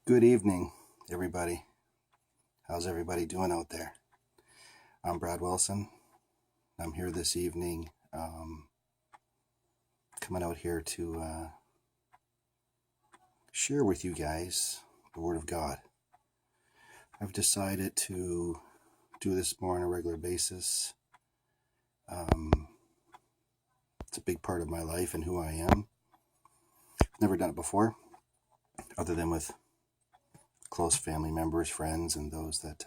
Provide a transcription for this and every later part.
Good evening, everybody. How's everybody doing out there? I'm Brad Wilson. I'm here this evening, coming out here to share with you guys the Word of God. I've decided to do this more on a regular basis. It's a big part of my life and who I am. I've never done it before, other than with close family members, friends, and those that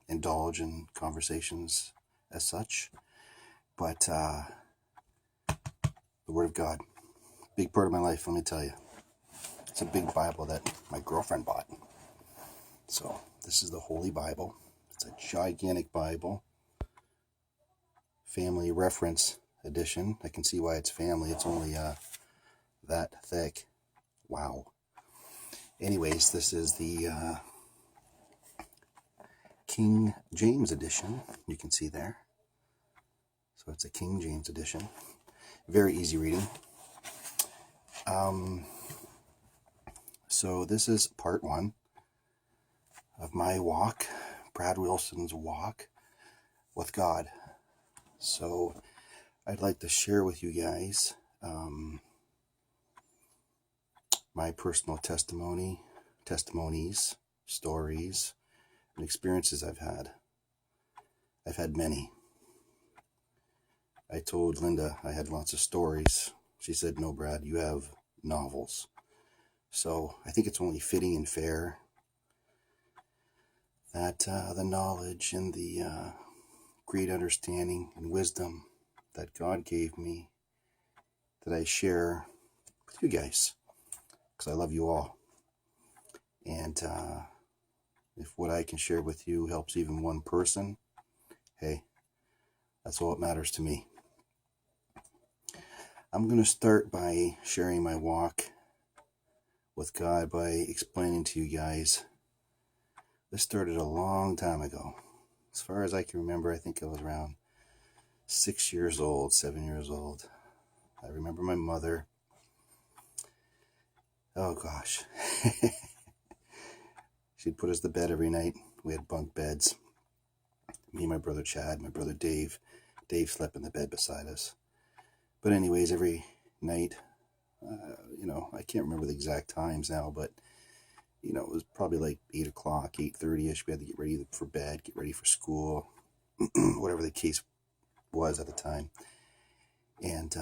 indulge in conversations as such. But the Word of God, big part of my life, let me tell you. It's a big Bible that my girlfriend bought. So this is the Holy Bible. It's a gigantic Bible. Family reference edition. I can see why it's family. It's only that thick. Wow. Anyways, this is the King James edition. You can see there. So it's a King James edition. Very easy reading. So this is part 1 of my walk, Brad Wilson's walk with God. So I'd like to share with you guys my personal testimonies, stories, and experiences I've had. I've had many. I told Linda I had lots of stories. She said, "No, Brad, you have novels." So I think it's only fitting and fair that the knowledge and the great understanding and wisdom that God gave me, that I share with you guys, because I love you all. And if what I can share with you helps even one person, hey, that's all that matters to me. I'm going to start by sharing my walk with God by explaining to you guys. This started a long time ago. As far as I can remember, I think I was around 6 years old, 7 years old. I remember my mother. Oh gosh. She'd put us to bed every night. We had bunk beds. Me and my brother Chad, my brother Dave. Dave slept in the bed beside us. But anyways, every night, I can't remember the exact times now, but it was probably like 8 o'clock, 8:30ish. We had to get ready for bed, get ready for school, whatever the case was at the time. And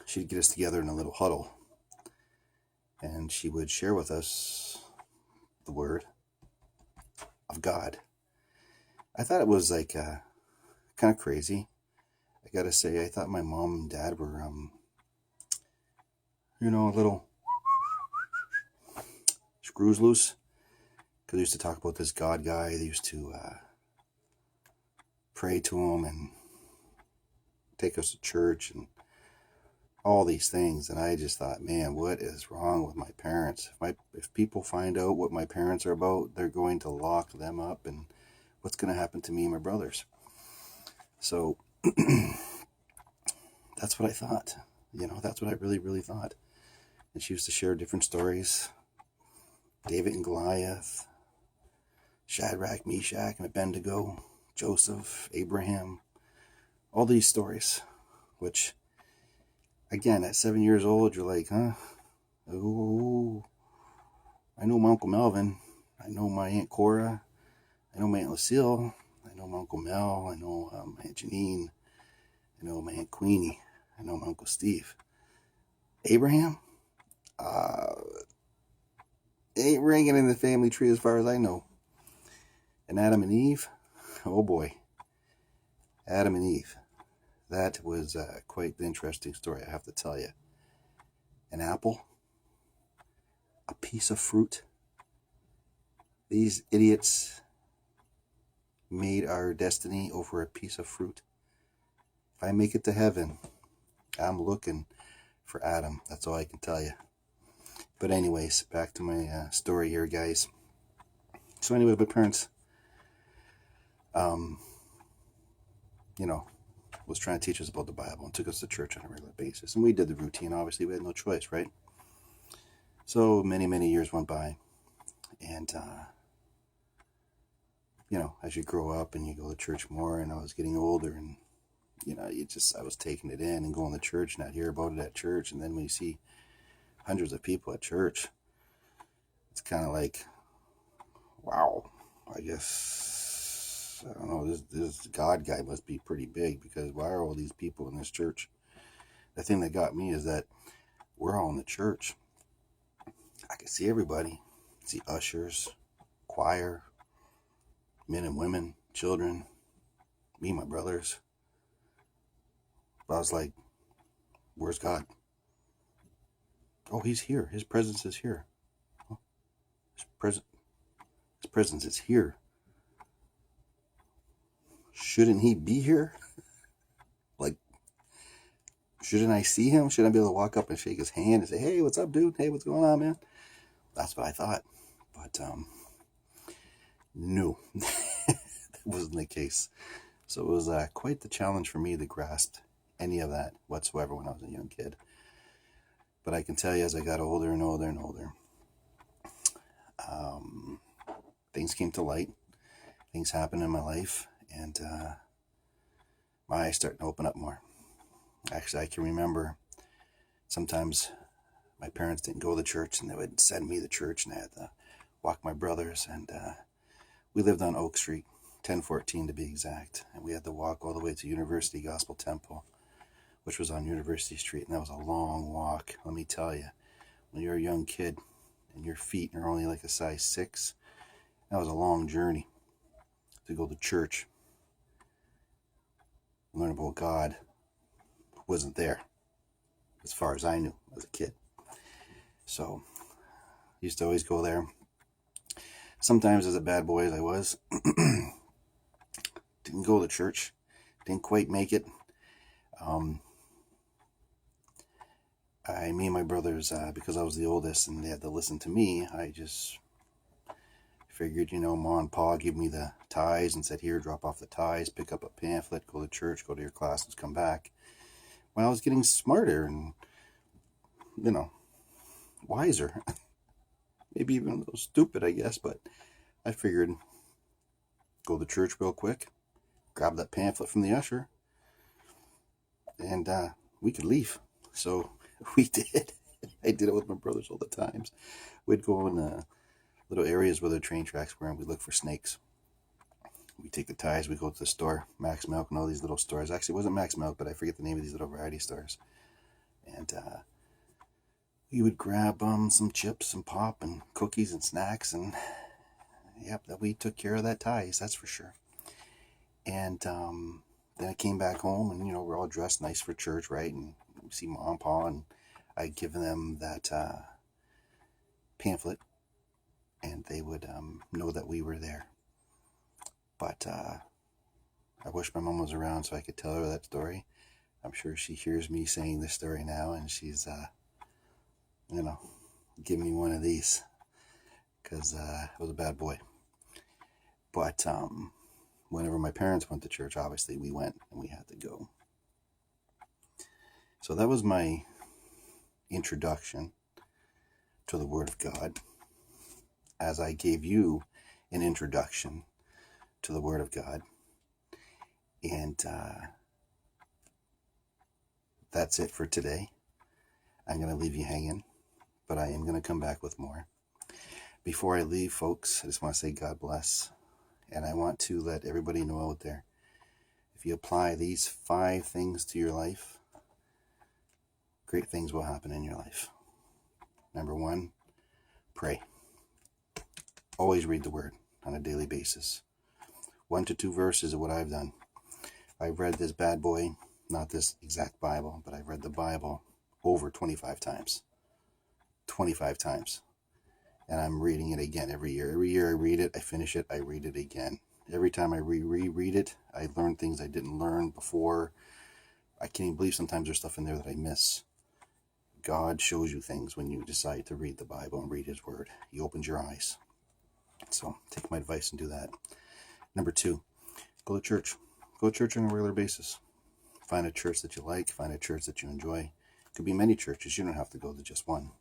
she'd get us together in a little huddle, and she would share with us the Word of God. I thought it was like kind of crazy. I gotta say, I thought my mom and dad were, a little screws loose. Because they used to talk about this God guy. They used to pray to him and take us to church and all these things. And I just thought, man, what is wrong with my parents? If people find out what my parents are about, they're going to lock them up. And what's going to happen to me and my brothers? So that's what I thought. That's what I really, really thought. And she used to share different stories. David and Goliath, Shadrach, Meshach, and Abednego, Joseph, Abraham, all these stories, which, again, at 7 years old, you're like, huh? Oh, I know my Uncle Melvin. I know my Aunt Cora. I know my Aunt Lucille. I know my Uncle Mel. I know my Aunt Janine. I know my Aunt Queenie. I know my Uncle Steve. Abraham? Ain't ringing in the family tree as far as I know. And Adam and Eve? Oh boy. Adam and Eve. That was quite the interesting story, I have to tell you. An apple? A piece of fruit? These idiots made our destiny over a piece of fruit. If I make it to heaven, I'm looking for Adam. That's all I can tell you. But anyways, back to my story here, guys. So anyway, my parents, was trying to teach us about the Bible and took us to church on a regular basis. And we did the routine. Obviously, we had no choice, right? So many, many years went by. And, as you grow up and you go to church more, and I was getting older, and, I was taking it in and going to church, and I'd hear about it at church. And then when you see hundreds of people at church, it's kind of like, wow, I guess, I don't know, this God guy must be pretty big, because why are all these people in this church? The thing that got me is that we're all in the church. I can see everybody. See ushers, choir, men and women, children, me and my brothers. But I was like, where's God? Oh, he's here. His presence is here. His presence is here. Shouldn't he be here? Like, shouldn't I see him? Shouldn't I be able to walk up and shake his hand and say, hey, what's up, dude? Hey, what's going on, man? That's what I thought. But, no, that wasn't the case. So it was quite the challenge for me to grasp any of that whatsoever when I was a young kid. But I can tell you, as I got older and older and older, things came to light. Things happened in my life, and my eyes started to open up more. Actually, I can remember sometimes my parents didn't go to church, and they would send me to church, and I had to walk my brothers. And we lived on Oak Street, 1014 to be exact, and we had to walk all the way to University Gospel Temple, which was on University Street, and that was a long walk. Let me tell you, when you're a young kid and your feet are only like a size 6, that was a long journey to go to church, learn about God who wasn't there, as far as I knew as a kid. So I used to always go there. Sometimes, as a bad boy as I was, didn't go to church, didn't quite make it. Me and my brothers, because I was the oldest and they had to listen to me, I just figured, Ma and Pa give me the ties and said, here, drop off the ties, pick up a pamphlet, go to church, go to your classes, come back. Well, I was getting smarter and, wiser. Maybe even a little stupid, I guess, but I figured, go to church real quick, grab that pamphlet from the usher, and we could leave. So we did. I did it with my brothers all the times. We'd go in little areas where the train tracks were, and we'd look for snakes. We'd take the ties, we'd go to the store, Max Milk and all these little stores. Actually, it wasn't Max Milk, but I forget the name of these little variety stores. And we would grab some chips and pop and cookies and snacks, and yep, that we took care of that ties, that's for sure. And then I came back home, and we're all dressed nice for church, right? And we see Mom and Pa, and I'd give them that pamphlet, and they would know that we were there. But I wish my mom was around so I could tell her that story. I'm sure she hears me saying this story now, and she's, give me one of these, because I was a bad boy. But whenever my parents went to church, obviously we went, and we had to go. So that was my introduction to the Word of God, as I gave you an introduction to the Word of God. And that's it for today. I'm going to leave you hanging, but I am going to come back with more. Before I leave, folks, I just want to say God bless. And I want to let everybody know out there, if you apply these 5 things to your life, great things will happen in your life. Number 1, pray. Always read the Word on a daily basis. 1 to 2 verses of what I've done. I've read this bad boy, not this exact Bible, but I've read the Bible over 25 times. 25 times. And I'm reading it again every year. Every year I read it, I finish it, I read it again. Every time I reread it, I learn things I didn't learn before. I can't even believe sometimes there's stuff in there that I miss. God shows you things when you decide to read the Bible and read His Word. He opens your eyes. So take my advice and do that. Number 2, go to church. Go to church on a regular basis. Find a church that you like. Find a church that you enjoy. It could be many churches. You don't have to go to just one.